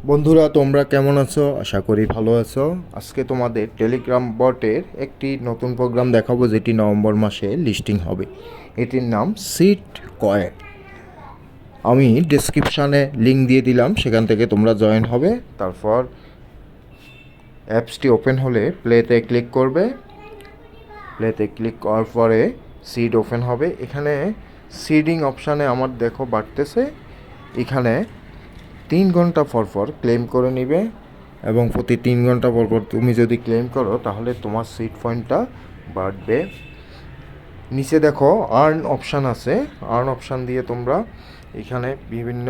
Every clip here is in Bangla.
বন্ধুরা, তোমরা কেমন আছো? আশা করি ভালো আছো। আজকে তোমাদের টেলিগ্রাম বটের একটি নতুন প্রোগ্রাম দেখাবো, যেটি নভেম্বর মাসে লিস্টিং হবে। এটির নাম সিট কয়েন। আমি ডেসক্রিপশানে লিঙ্ক দিয়ে দিলাম, সেখান থেকে তোমরা জয়েন হবে। তারপর অ্যাপসটি ওপেন হলে প্লেতে ক্লিক করবে। প্লেতে ক্লিক করার পরে সিড ওপেন হবে। এখানে সিডিং অপশানে আমার দেখো বাড়তেছে। এখানে 3 ঘন্টা পর ক্লেম করে নিবে, এবং প্রতি 3 ঘন্টা পর তুমি যদি ক্লেম করো তাহলে তোমার সিট পয়েন্টটা বাড়বে। নিচে দেখো আর্ন অপশান আছে। আর্ন অপশান দিয়ে তোমরা এখানে বিভিন্ন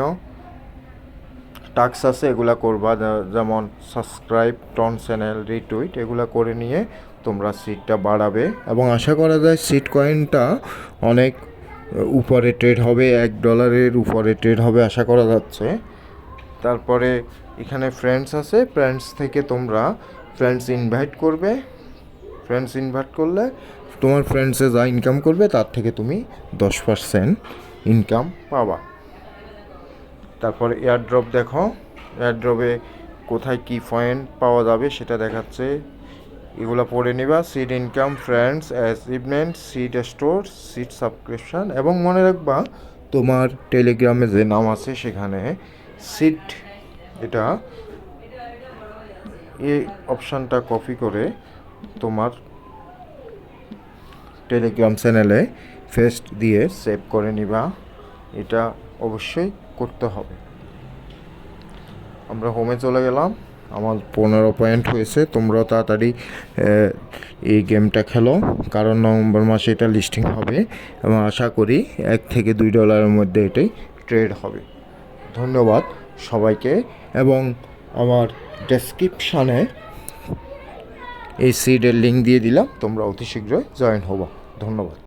টাস্ক আছে, এগুলা করবা, যেমন সাবস্ক্রাইব, টন চ্যানেল, রিটুইট, এগুলা করে নিয়ে তোমরা সিটটা বাড়াবে। এবং আশা করা যায় সিট কয়েনটা অনেক উপরে ট্রেড হবে, $1 উপরে ট্রেড হবে আশা করা যাচ্ছে। তারপরে এখানে ফ্রেন্ডস আছে, ফ্রেন্ডস থেকে তোমরা ফ্রেন্ডস ইনভাইট করবে। ফ্রেন্ডস ইনভাইট করলে তোমার ফ্রেন্ডসে যা ইনকাম করবে তার থেকে তুমি 10% ইনকাম পাবা। তারপরে এয়ারড্রপ দেখো, এয়ারড্রপে কোথায় কী পয়েন্ট পাওয়া যাবে সেটা দেখাচ্ছে। এগুলো পড়ে নিবা। Sheet income, friends, achievement, sheet store, sheet subscription. এবং মনে রাখবা, তোমার টেলিগ্রামে যে নাম আছে সেখানে সিট, এটা এই অপশানটা কপি করে তোমার টেলিগ্রাম চ্যানেলে পেস্ট দিয়ে সেভ করে নিবা। এটা অবশ্যই করতে হবে। আমরা হোমে চলে গেলাম। আমার 15 পয়েন্ট হয়েছে। তোমরাও তাড়াতাড়ি এই গেমটা খেলো, কারণ নভেম্বর মাসে এটা লিস্টিং হবে, এবং আশা করি $1 থেকে $2 মধ্যে এটাই ট্রেড হবে। ধন্যবাদ সবাইকে। এবং আমার ডেসক্রিপশানে এই সিডের লিঙ্ক দিয়ে দিলাম, তোমরা অতি শীঘ্রই জয়েন হবো। ধন্যবাদ।